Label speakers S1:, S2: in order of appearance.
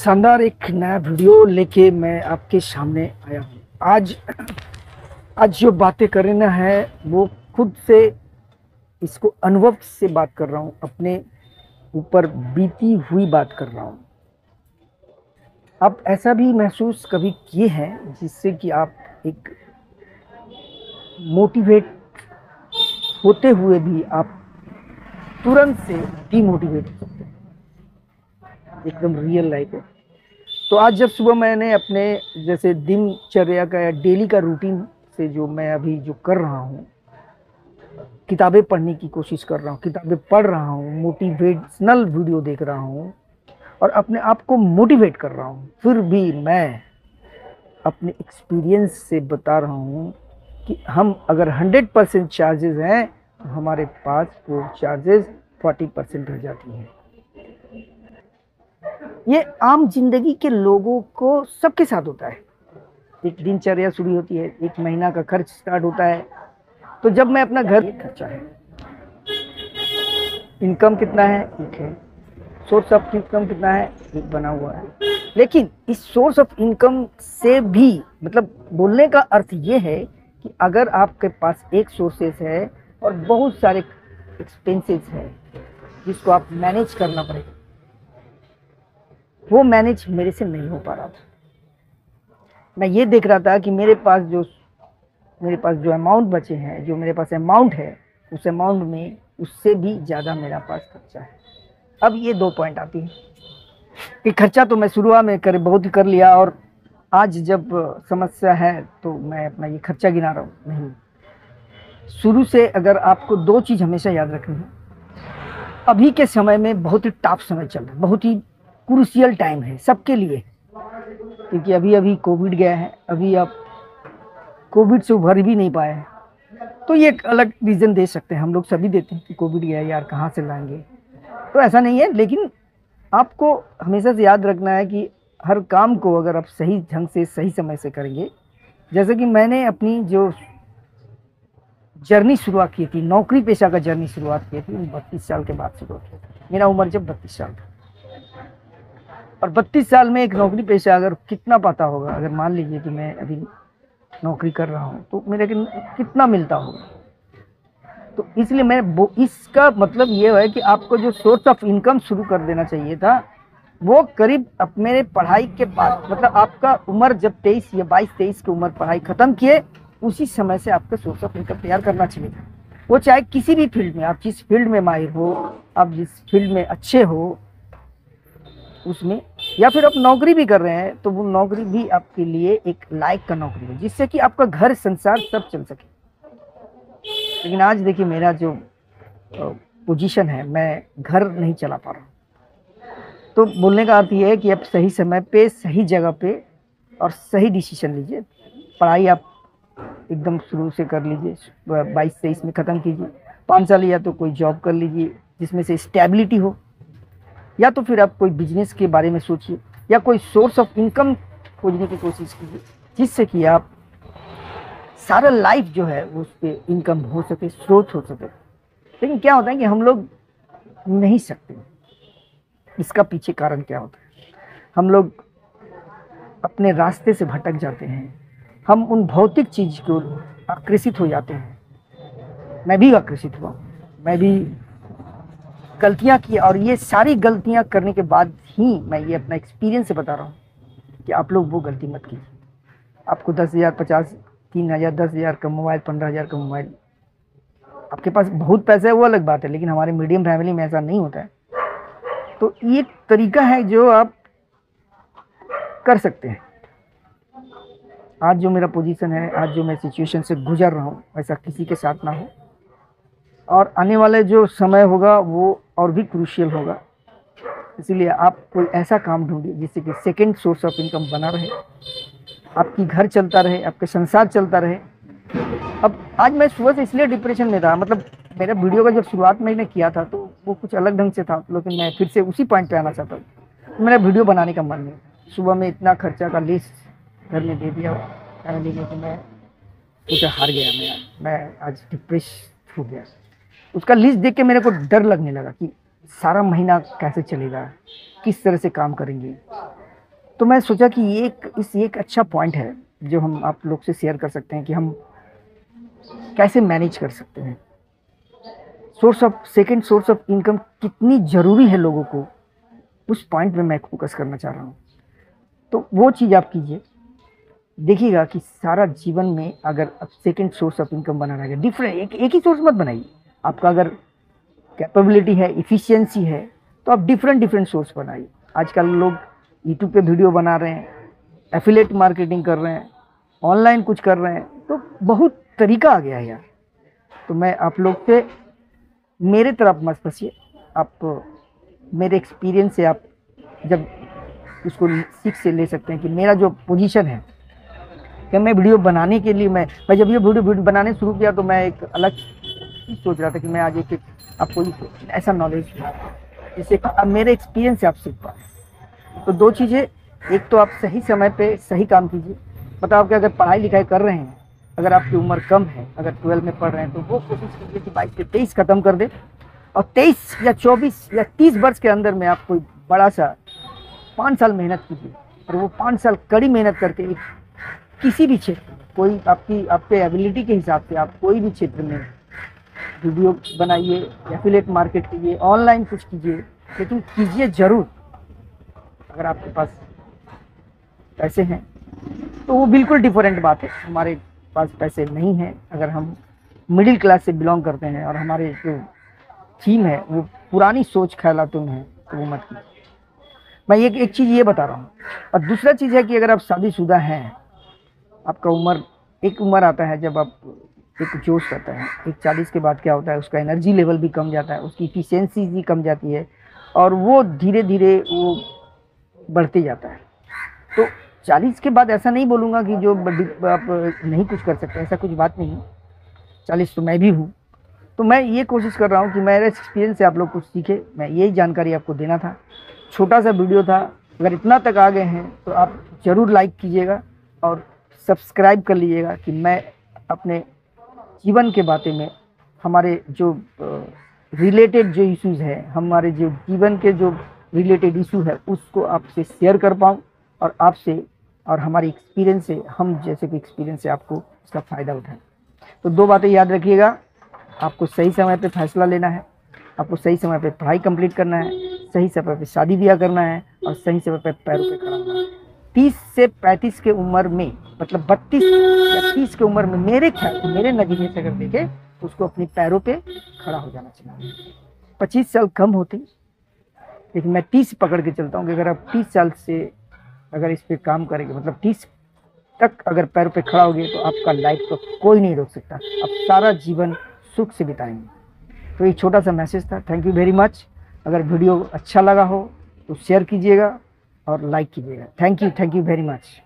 S1: शानदार एक नया वीडियो लेके मैं आपके सामने आया हूँ। आज आज जो बातें करना है वो खुद से, इसको अनुभव से बात कर रहा हूँ, अपने ऊपर बीती हुई बात कर रहा हूँ। आप ऐसा भी महसूस कभी किए हैं जिससे कि आप एक मोटिवेट होते हुए भी आप तुरंत से डीमोटिवेट हो सकते हैं, एकदम रियल लाइफ है। तो आज जब सुबह मैंने अपने जैसे दिनचर्या का या डेली का रूटीन से जो मैं अभी जो कर रहा हूँ, किताबें पढ़ने की कोशिश कर रहा हूँ, किताबें पढ़ रहा हूँ, मोटिवेशनल वीडियो देख रहा हूँ और अपने आप को मोटिवेट कर रहा हूँ, फिर भी मैं अपने एक्सपीरियंस से बता रहा हूँ कि हम अगर 100% चार्जेस हैं तो हमारे पास वो चार्जेस 40% रह जाती हैं। ये आम जिंदगी के लोगों को सबके साथ होता है। एक दिनचर्या शुरू होती है, एक महीना का खर्च स्टार्ट होता है। तो जब मैं अपना घर खर्चा है, इनकम कितना है एक है, सोर्स ऑफ इनकम कितना है एक बना हुआ है। लेकिन इस सोर्स ऑफ इनकम से भी मतलब बोलने का अर्थ ये है कि अगर आपके पास एक सोर्सेस है और बहुत सारे एक्सपेंसेस है जिसको आप मैनेज करना पड़ेगा, वो मैनेज मेरे से नहीं हो पा रहा था। मैं ये देख रहा था कि मेरे पास जो अमाउंट बचे हैं, जो मेरे पास अमाउंट है, उस अमाउंट में उससे भी ज़्यादा मेरा पास खर्चा है। अब ये दो पॉइंट आती है कि खर्चा तो मैं शुरुआत में बहुत ही कर लिया और आज जब समस्या है तो मैं अपना ये खर्चा गिना रहा हूँ। नहीं, शुरू से अगर आपको दो चीज़ हमेशा याद रखनी है। अभी के समय में बहुत ही टफ समय चल रहा है, बहुत ही क्रूशियल टाइम है सबके लिए, क्योंकि अभी कोविड गया है, अभी आप कोविड से उभर भी नहीं पाए हैं। तो ये एक अलग रीज़न दे सकते हैं, हम लोग सभी देते हैं कि कोविड गया यार कहाँ से लाएंगे, तो ऐसा नहीं है। लेकिन आपको हमेशा से याद रखना है कि हर काम को अगर आप सही ढंग से सही समय से करेंगे, जैसे कि मैंने अपनी जो जर्नी शुरुआत की थी, नौकरी पेशा का जर्नी शुरुआत की थी 32 साल के बाद शुरुआत की थी। मेरा उम्र जब 32 साल था और 32 साल में एक नौकरी पेशा अगर कितना पाता होगा, अगर मान लीजिए कि मैं अभी नौकरी कर रहा हूँ तो मेरे कितना मिलता होगा। तो इसलिए मैं इसका मतलब ये है कि आपको जो सोर्स ऑफ इनकम शुरू कर देना चाहिए था वो करीब अब मेरे पढ़ाई के बाद, मतलब आपका उम्र जब 23 या 22-23 की उम्र पढ़ाई खत्म किए उसी समय से आपका सोर्स ऑफ इनकम तैयार करना चाहिए था। वो चाहे किसी भी फील्ड में, आप जिस फील्ड में माहिर हो, आप जिस फील्ड में अच्छे हो उसमें, या फिर आप नौकरी भी कर रहे हैं तो वो नौकरी भी आपके लिए एक लायक का नौकरी हो जिससे कि आपका घर संसार सब चल सके। लेकिन आज देखिए मेरा जो पोजीशन है, मैं घर नहीं चला पा रहा। तो बोलने का अर्थ ये है कि आप सही समय पे सही जगह पे और सही डिसीजन लीजिए। पढ़ाई आप एकदम शुरू से कर लीजिए, 22-23 में ख़त्म कीजिए, 5 साल या तो कोई जॉब कर लीजिए जिसमें से स्टेबिलिटी हो, या तो फिर आप कोई बिजनेस के बारे में सोचिए या कोई सोर्स ऑफ इनकम खोजने की कोशिश कीजिए जिससे कि आप सारा लाइफ जो है वो उस पर इनकम हो सके, स्रोत हो सके। लेकिन क्या होता है कि हम लोग नहीं सकते। इसका पीछे कारण क्या होता है? हम लोग अपने रास्ते से भटक जाते हैं, हम उन भौतिक चीज को आकर्षित हो जाते हैं। मैं भी आकर्षित हुआ, मैं भी गलतियां की और ये सारी गलतियां करने के बाद ही मैं ये अपना एक्सपीरियंस से बता रहा हूँ कि आप लोग वो गलती मत कीजिए। आपको 10,000, 50, 3,000, 10,000 का मोबाइल, 15,000 का मोबाइल, आपके पास बहुत पैसा है वो अलग बात है, लेकिन हमारे मीडियम फैमिली में ऐसा नहीं होता है। तो ये तरीका है जो आप कर सकते हैं। आज जो मेरा पोजीशन है, आज जो मैं सिचुएशन से गुजर रहा हूँ, ऐसा किसी के साथ ना हो और आने वाले जो समय होगा वो और भी क्रूशियल होगा। इसीलिए आप कोई ऐसा काम ढूंढिए जिससे कि सेकंड सोर्स ऑफ इनकम बना रहे, आपकी घर चलता रहे, आपके संसार चलता रहे। अब आज मैं सुबह से इसलिए डिप्रेशन में था, मतलब मेरा वीडियो का जब शुरुआत मैंने किया था तो वो कुछ अलग ढंग से था, लेकिन मैं फिर से उसी पॉइंट पे आना चाहता हूँ। मेरा वीडियो बनाने का मन नहीं। सुबह में इतना खर्चा का लिस्ट घर में दे दिया फैमिली में कि मैं सोचा हार गया, मैं आज डिप्रेस हो गया। उसका लिस्ट देख के मेरे को डर लगने लगा कि सारा महीना कैसे चलेगा, किस तरह से काम करेंगे। तो मैं सोचा कि ये एक अच्छा पॉइंट है जो हम आप लोग से शेयर कर सकते हैं कि हम कैसे मैनेज कर सकते हैं। सेकंड सोर्स ऑफ इनकम कितनी ज़रूरी है लोगों को, उस पॉइंट पे मैं फोकस करना चाह रहा हूँ। तो वो चीज़ आप कीजिए, देखिएगा कि सारा जीवन में अगर आप सेकंड सोर्स ऑफ इनकम बना रहेगा, डिफरेंट एक ही सोर्स मत बनाइए। आपका अगर कैपेबिलिटी है, इफ़िशियंसी है, तो आप डिफरेंट सोर्स बनाइए। आजकल लोग यूट्यूब पे वीडियो बना रहे हैं, एफिलिएट मार्केटिंग कर रहे हैं, ऑनलाइन कुछ कर रहे हैं, तो बहुत तरीका आ गया है यार। तो मैं आप लोग से, मेरे तरफ मत फंसिए, आप मेरे एक्सपीरियंस से आप जब उसको सीख से ले सकते हैं कि मेरा जो पोजीशन है कि मैं वीडियो बनाने के लिए मैं जब ये वीडियो बनाने शुरू किया तो मैं एक अलग सोच रहा था कि मैं आज एक आपको ऐसा नॉलेज जिससे अब मेरे एक्सपीरियंस से आप सीख पाए। तो दो चीज़ें, एक तो आप सही समय पे सही काम कीजिए। मतलब आप अगर पढ़ाई लिखाई कर रहे हैं, अगर आपकी उम्र कम है, अगर 12 में पढ़ रहे हैं, तो वो कोशिश कीजिए कि 22 से 23 ख़त्म कर दे और 23 या 24 या 30 वर्ष के अंदर में आप कोई बड़ा सा 5 साल मेहनत कीजिए और वो 5 साल कड़ी मेहनत करके किसी भी क्षेत्र में, कोई आपके एबिलिटी के हिसाब से आप कोई भी क्षेत्र में वीडियो बनाइए, एफिलिएट मार्केट कीजिए, ऑनलाइन कुछ कीजिए, लेकिन कीजिए ज़रूर। अगर आपके पास पैसे हैं तो वो बिल्कुल डिफरेंट बात है। हमारे पास पैसे नहीं हैं, अगर हम मिडिल क्लास से बिलोंग करते हैं और हमारे जो थीम है वो पुरानी सोच ख्यालातों में है, तो वो मत कीजिए। मैं एक चीज़ ये बता रहा हूँ। और दूसरा चीज़ है कि अगर आप शादीशुदा हैं, आपका एक उम्र आता है जब आप एक जोश रहता है, एक 40 के बाद क्या होता है, उसका एनर्जी लेवल भी कम जाता है, उसकी इफिशियंसी भी कम जाती है और वो धीरे धीरे वो बढ़ते जाता है। तो 40 के बाद ऐसा नहीं बोलूँगा कि जो आप नहीं कुछ कर सकते, ऐसा कुछ बात नहीं। 40 तो मैं भी हूँ। तो मैं ये कोशिश कर रहा हूँ कि मेरे एक्सपीरियंस से आप लोग कुछ सीखे। मैं यही जानकारी आपको देना था, छोटा सा वीडियो था। अगर इतना तक आ गए हैं तो आप ज़रूर लाइक कीजिएगा और सब्सक्राइब कर लीजिएगा कि मैं अपने जीवन के बातें में, हमारे जो रिलेटेड जो इश्यूज़ है, हमारे जो जीवन के जो रिलेटेड इशू है, उसको आपसे शेयर कर पाऊँ और आपसे और हमारे एक्सपीरियंस से, हम जैसे कि एक्सपीरियंस से आपको इसका फ़ायदा उठाएं। तो दो बातें याद रखिएगा, आपको सही समय पे फैसला लेना है, आपको सही समय पे पढ़ाई कंप्लीट करना है, सही समय पे शादी ब्याह करना है और सही समय पे पैरों पे खड़ा होना है। 30 से 35 के उम्र में, मतलब 32 या 30 की उम्र में, मेरे ख्याल, मेरे नज़रिए से अगर देखें, उसको अपने पैरों पे खड़ा हो जाना चाहिए। 25 साल कम होते, लेकिन मैं 30 पकड़ के चलता हूँ कि अगर आप 30 साल से अगर इस पे काम करेंगे, मतलब 30 तक अगर पैरों पे खड़ा होगे, तो आपका लाइफ को कोई नहीं रोक सकता। आप सारा जीवन सुख से बिताएंगे। तो ये छोटा सा मैसेज था। Thank you very much. अगर वीडियो अच्छा लगा हो तो शेयर कीजिएगा और लाइक कीजिएगा। Thank you very much.